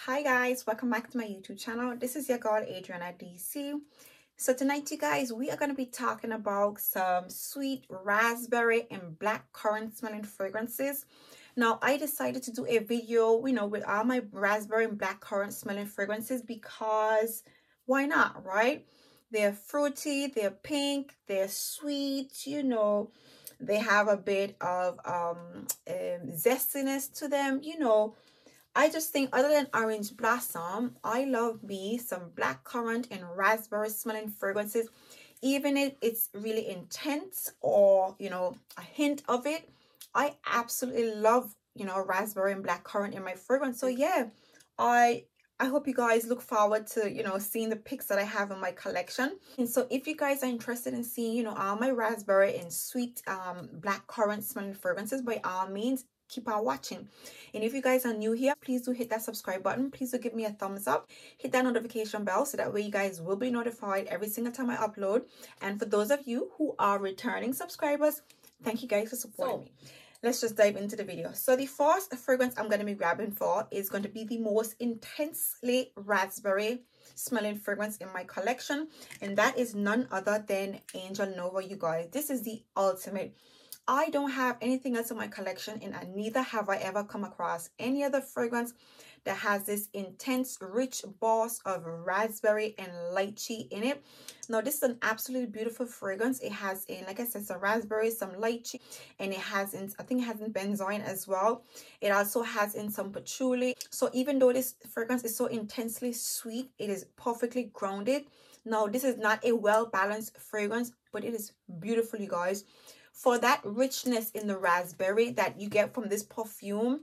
Hi guys, welcome back to my YouTube channel. This is your girl Adriana DC. So tonight you guys, we are going to be talking about some sweet raspberry and blackcurrant smelling fragrances. Now I decided to do a video, with all my raspberry and blackcurrant smelling fragrances because why not, right? They're fruity, they're pink, they're sweet, they have a bit of zestiness to them, I just think other than orange blossom, I love me some blackcurrant and raspberry smelling fragrances. Even if it's really intense or, a hint of it, I absolutely love, raspberry and blackcurrant in my fragrance. So yeah, I hope you guys look forward to, seeing the pics that I have in my collection. And so if you guys are interested in seeing, all my raspberry and sweet blackcurrant smelling fragrances, by all means, keep on watching. And if you guys are new here, please do hit that subscribe button. Please do give me a thumbs up. Hit that notification bell so that way you guys will be notified every single time I upload. And for those of you who are returning subscribers, thank you guys for supporting me. Let's just dive into the video. So the first fragrance I'm going to be grabbing for is going to be the most intensely raspberry smelling fragrance in my collection, and that is none other than Angel Nova. You guys, this is the ultimate. I don't have anything else in my collection, and neither have I ever come across any other fragrance that has this intense, rich boss of raspberry and lychee in it. Now, this is an absolutely beautiful fragrance. It has in, like I said, some raspberry, some lychee, and it has in, I think it has in benzoin as well. It also has in some patchouli. So even though this fragrance is so intensely sweet, it is perfectly grounded. Now, this is not a well-balanced fragrance, but it is beautiful, you guys. For that richness in the raspberry that you get from this perfume,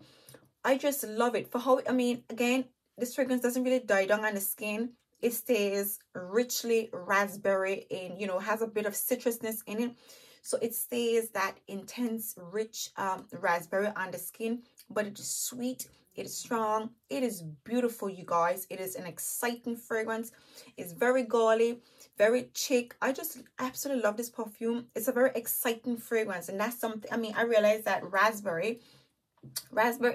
I just love it. For how, again, this fragrance doesn't really die down on the skin. It stays richly raspberry and, has a bit of citrusness in it. So it stays that intense, rich raspberry on the skin, but it is sweet. It is strong. It is beautiful, you guys. It is an exciting fragrance. It's very girly, very chic. I just absolutely love this perfume. It's a very exciting fragrance, and that's something, I realize that raspberry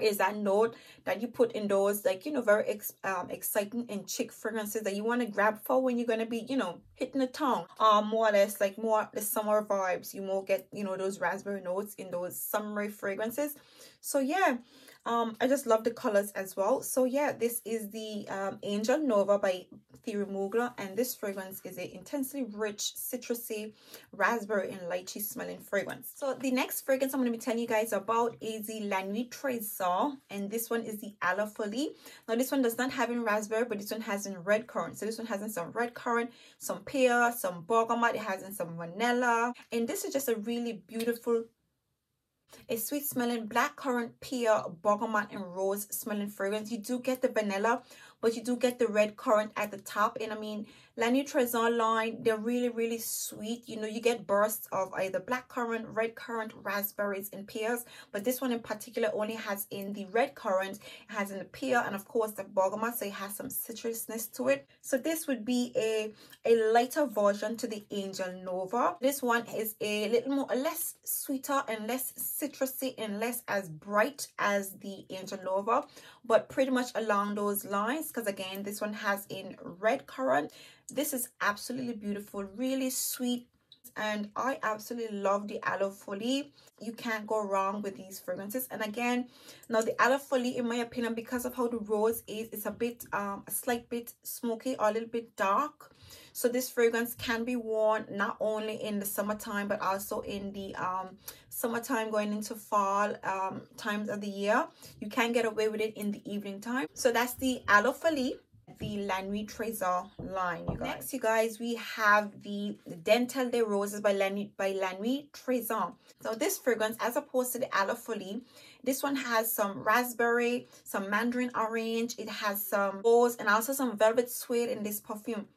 is that note that you put in those, like, very exciting and chic fragrances that you want to grab for when you're going to be, hitting the town, more or less, like more the summer vibes. You more get, those raspberry notes in those summery fragrances. So yeah, I just love the colors as well. So yeah, this is the Angel Nova by Thierry Mugler, and this fragrance is a intensely rich, citrusy, raspberry and lychee smelling fragrance. So the next fragrance I'm going to be telling you guys about is the La Nuit Trésor, and this one is the A La Folie. Now this one does not have in raspberry, but this one has in red currant. So this one has in some red currant, some pear, some bergamot. It has in some vanilla, and this is just a really beautiful, a sweet smelling blackcurrant, pear, bergamot and rose smelling fragrance. You do get the vanilla, but you do get the red currant at the top. And La Nuit Trésor line, they're really sweet. You get bursts of either blackcurrant, red currant, raspberries and pears, but this one in particular only has in the red currant, it has in the pear, and of course the bergamot, so it has some citrusness to it. So this would be a lighter version to the Angel Nova. This one is a little more, less sweeter and less citrusy and less as bright as the Angel Nova, but pretty much along those lines, because again, this one has in red currant. This is absolutely beautiful, really sweet, and I absolutely love the A La Folie. You can't go wrong with these fragrances. And again, now the A La Folie, in my opinion, because of how the rose is, it's a bit a slight bit smoky or a little bit dark. So this fragrance can be worn not only in the summertime, but also in the summertime going into fall times of the year. You can get away with it in the evening time. So that's the A La Folie, the La Nuit Trésor line, you guys. Next, you guys, we have the Dental des Roses by La Nuit Trésor. So this fragrance, as opposed to the A La Folie, this one has some raspberry, some mandarin orange, it has some rose, and also some velvet suede in this perfume.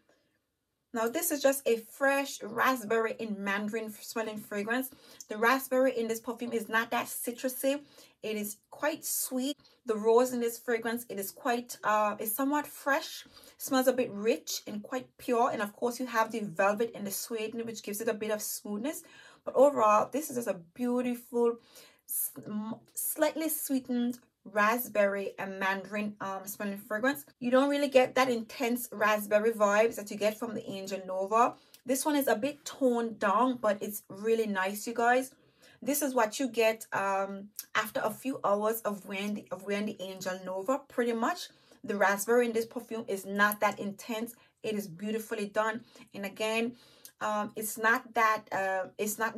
Now, this is just a fresh raspberry and mandarin smelling fragrance. The raspberry in this perfume is not that citrusy. It is quite sweet. The rose in this fragrance, it is quite, it's somewhat fresh. Smells a bit rich and quite pure. And of course, you have the velvet and the suede in it, which gives it a bit of smoothness. But overall, this is just a beautiful, slightly sweetened, raspberry and mandarin smelling fragrance. You don't really get that intense raspberry vibes that you get from the Angel Nova. This one is a bit toned down, but it's really nice, you guys. This is what you get after a few hours of wearing the Angel Nova. Pretty much the raspberry in this perfume is not that intense. It is beautifully done. And again, it's not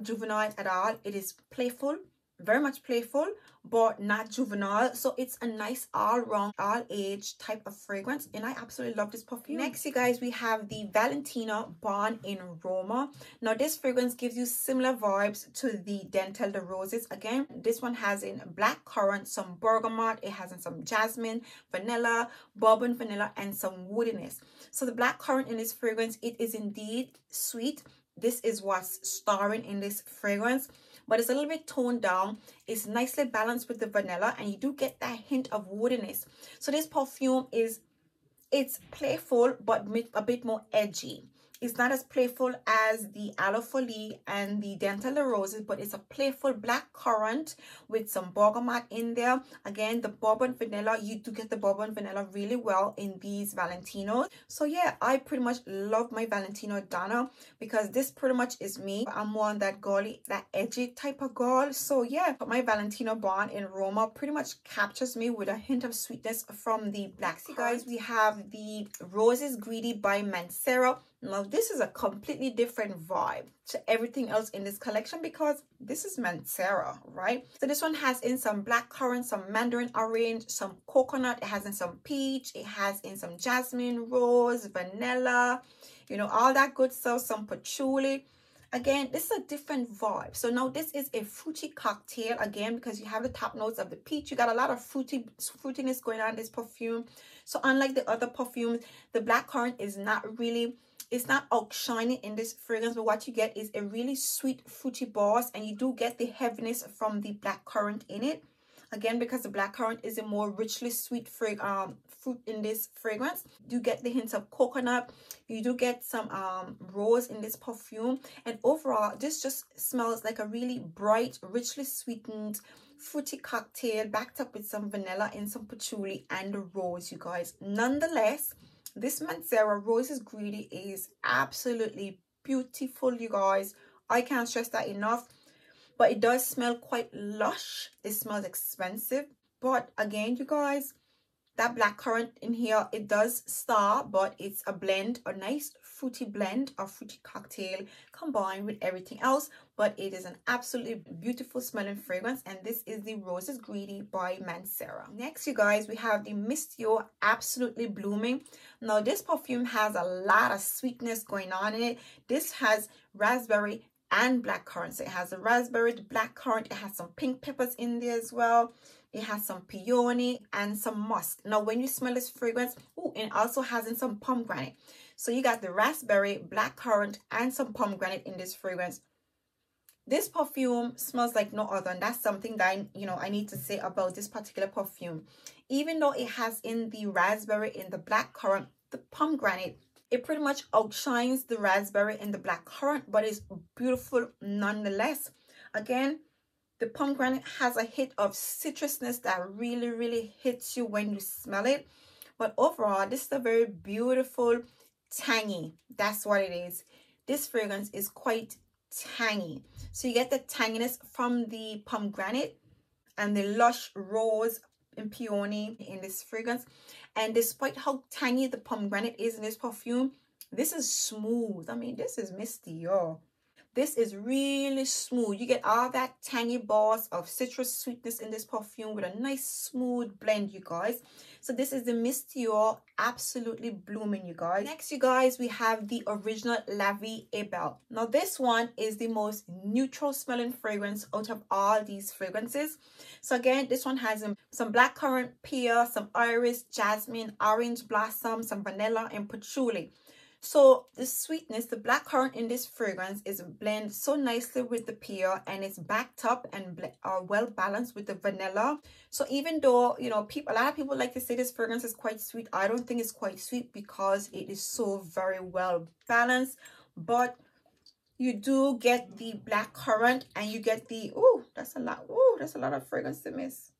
juvenile at all. It is playful, very much playful, but not juvenile. So it's a nice all-round, all-age type of fragrance, and I absolutely love this perfume. Next, you guys, we have the Valentino Born in Roma. Now this fragrance gives you similar vibes to the Dental de Roses. Again, this one has in black currant, some bergamot, it has in some jasmine, vanilla, bourbon vanilla, and some woodiness. So the black currant in this fragrance, it is indeed sweet. This is what's starring in this fragrance, but it's a little bit toned down. It's nicely balanced with the vanilla, and you do get that hint of woodiness. So this perfume it's playful, but a bit more edgy. It's not as playful as the Aloe Folie and the Dental de Roses, but it's a playful black currant with some bergamot in there. Again, the bourbon vanilla, you do get the bourbon vanilla really well in these Valentinos. So yeah, I pretty much love my Valentino Donna because this pretty much is me. I'm more on that girly, that edgy type of girl. So yeah, my Valentino Born in Roma pretty much captures me with a hint of sweetness from the black. You guys, we have the Roses Greedy by Mancera. Now this is a completely different vibe to everything else in this collection because this is Mancera, right? So this one has in some black currant, some mandarin orange, some coconut, it has in some peach, it has in some jasmine, rose, vanilla, you know, all that good stuff, some patchouli. Again, this is a different vibe. So now this is a fruity cocktail again because you have the top notes of the peach. You got a lot of fruitiness going on in this perfume. So unlike the other perfumes, the black currant is not really, it's not outshining in this fragrance, but what you get is a really sweet fruity buzz, and you do get the heaviness from the black currant in it. Again, because the black currant is a more richly sweet fruit in this fragrance. You get the hints of coconut. You do get some rose in this perfume. And overall, this just smells like a really bright, richly sweetened, fruity cocktail backed up with some vanilla and some patchouli and rose, you guys. Nonetheless, this Mancera Roses Greedy is absolutely beautiful, you guys. I can't stress that enough. But it does smell quite lush. It smells expensive. But again, you guys, that black currant in here, it does star, but it's a blend, a nice fruity blend or fruity cocktail combined with everything else. But it is an absolutely beautiful smelling fragrance, and this is the Roses Greedy by Mancera. Next, you guys, we have the Mistio Absolutely Blooming. Now this perfume has a lot of sweetness going on in it. This has raspberry and black currant. So it has the raspberry, the black currant, it has some pink peppers in there as well. It has some peony and some musk. Now when you smell this fragrance, and it also has in some pomegranate. So you got the raspberry, black currant, and some pomegranate in this fragrance. This perfume smells like no other, and that's something that I need to say about this particular perfume. Even though it has in the raspberry, in the black currant, the pomegranate, it pretty much outshines the raspberry and the black currant, but it's beautiful nonetheless. Again, the pomegranate has a hit of citrusness that really, really hits you when you smell it. But overall, this is a very beautiful, tangy. That's what it is. This fragrance is quite tangy. So you get the tanginess from the pomegranate and the lush rose and peony in this fragrance. And despite how tangy the pomegranate is in this perfume, this is smooth. I mean, this is misty, y'all. This is really smooth. You get all that tangy buzz of citrus sweetness in this perfume with a nice smooth blend, you guys. So this is the Mistio Absolutely Blooming, you guys. Next, you guys, we have the original La Vie est Belle. Now this one is the most neutral smelling fragrance out of all these fragrances. So again, this one has some black currant, pear, some iris, jasmine, orange blossom, some vanilla, and patchouli. So the sweetness, the black currant in this fragrance is blended so nicely with the pear, and it's backed up and well balanced with the vanilla. So even though, a lot of people like to say this fragrance is quite sweet, I don't think it's quite sweet because it is so very well balanced. But you do get the black currant, and you get the, that's a lot of fragrance to miss.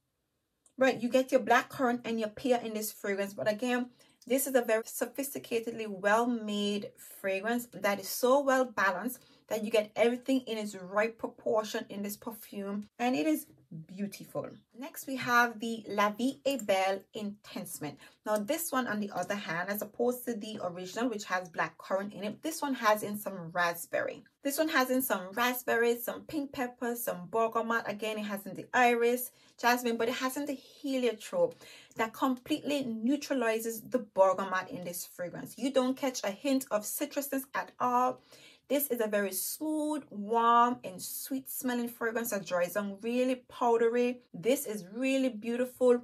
Right, you get your blackcurrant and your pear in this fragrance, but again, this is a very sophisticatedly well-made fragrance that is so well balanced that you get everything in its right proportion in this perfume, and it is beautiful. Next, we have the La Vie est Belle Intensement. Now, this one, on the other hand, as opposed to the original, which has blackcurrant in it, this one has in some raspberry. This one has in some raspberries, some pink peppers, some bergamot. Again, it has in the iris, jasmine, but it has in the heliotrope that completely neutralizes the bergamot in this fragrance. You don't catch a hint of citrusness at all. This is a very smooth, warm, and sweet smelling fragrance that dries on really powdery. This is really beautiful.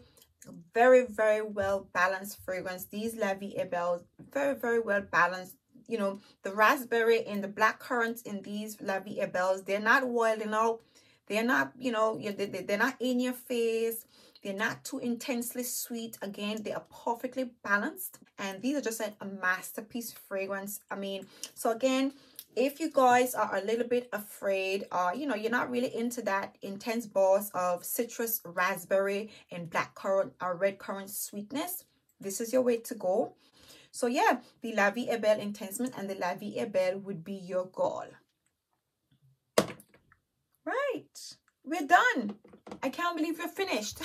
Very, very well balanced fragrance. These La Vie est Belle, very, very well balanced. You know, the raspberry and the blackcurrant in these La Vie est Belles, they're not wilding out. They're not, you know, they're not in your face. They're not too intensely sweet. Again, they are perfectly balanced. And these are just like a masterpiece fragrance. I mean, so again, if you guys are a little bit afraid, you know, you're not really into that intense burst of citrus, raspberry, and blackcurrant or red currant sweetness, this is your way to go. So yeah, the La Vie est Belle Intensement and the La Vie est Belle would be your goal. Right, we're done. I can't believe we're finished.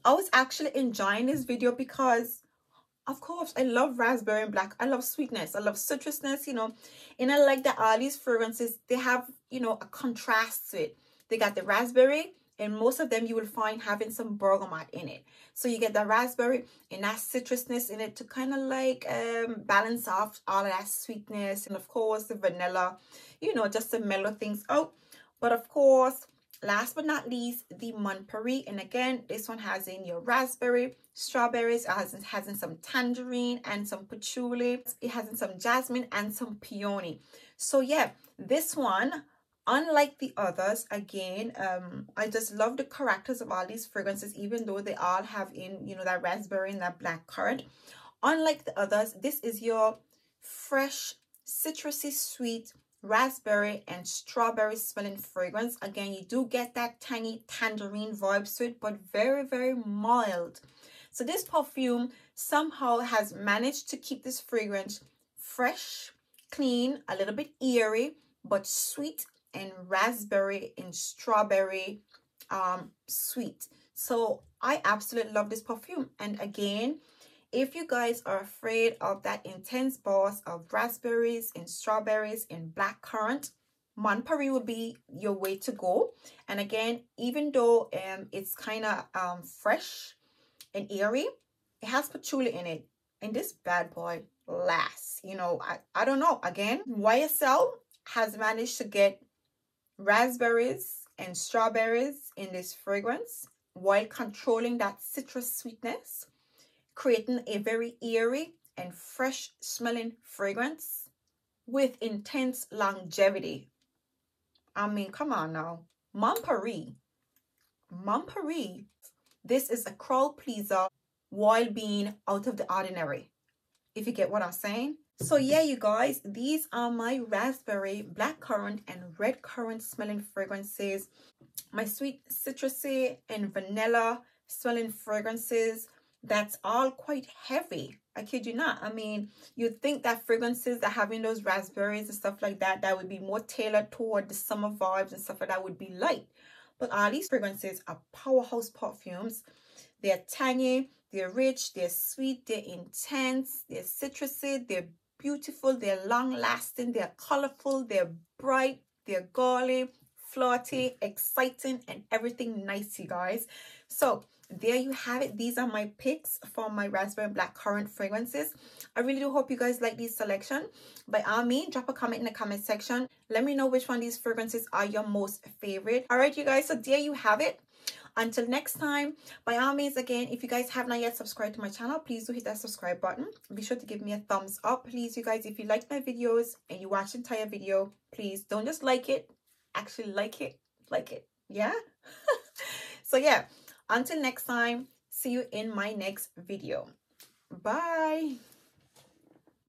I was actually enjoying this video because, of course, I love raspberry and black. I love sweetness. I love citrusness, you know. And I like that all these fragrances, they have, you know, a contrast to it. They got the raspberry, and most of them you will find having some bergamot in it. So you get the raspberry and that citrusness in it to kind of like balance off all of that sweetness. And of course, the vanilla, you know, just to mellow things out. But of course, last but not least, the Mon Paris. And again, this one has in your raspberry, strawberries, it has in some tangerine and some patchouli. It has in some jasmine and some peony. So yeah, this one, unlike the others, again, I just love the characters of all these fragrances, even though they all have in, you know, that raspberry and that blackcurrant. Unlike the others, this is your fresh, citrusy, sweet, raspberry and strawberry smelling fragrance. Again, you do get that tangy tangerine vibes to it, but very, very mild. So this perfume somehow has managed to keep this fragrance fresh, clean, a little bit airy, but sweet and raspberry and strawberry sweet. So I absolutely love this perfume. And again, if you guys are afraid of that intense burst of raspberries and strawberries and blackcurrant, Mon Paris would be your way to go. And again, even though it's kind of fresh and airy, it has patchouli in it. And this bad boy lasts. You know, I don't know. Again, YSL has managed to get raspberries and strawberries in this fragrance while controlling that citrus sweetness, creating a very airy and fresh smelling fragrance with intense longevity. I mean, come on now. Mon Paris. This is a crowd pleaser while being out of the ordinary, if you get what I'm saying. So yeah, you guys, these are my raspberry, blackcurrant, and red currant smelling fragrances. My sweet citrusy and vanilla smelling fragrances. That's all quite heavy. I kid you not. I mean, you'd think that fragrances that having those raspberries and stuff like that, that would be more tailored toward the summer vibes and stuff like that, would be light. But all these fragrances are powerhouse perfumes. They're tangy, they're rich, they're sweet, they're intense, they're citrusy, they're beautiful, they're long-lasting, they're colorful, they're bright, they're girly, flirty, exciting, and everything nice, you guys. So there you have it. These are my picks for my raspberry and blackcurrant fragrances. I really do hope you guys like this selection. By all means, drop a comment in the comment section. Let me know which one of these fragrances are your most favorite. All right, you guys, so there you have it. Until next time, by all means, again, if you guys have not yet subscribed to my channel, please do hit that subscribe button. Be sure to give me a thumbs up. Please, you guys, if you like my videos and you watch the entire video, please don't just like it. Actually like it. Yeah? So yeah, until next time, see you in my next video. Bye.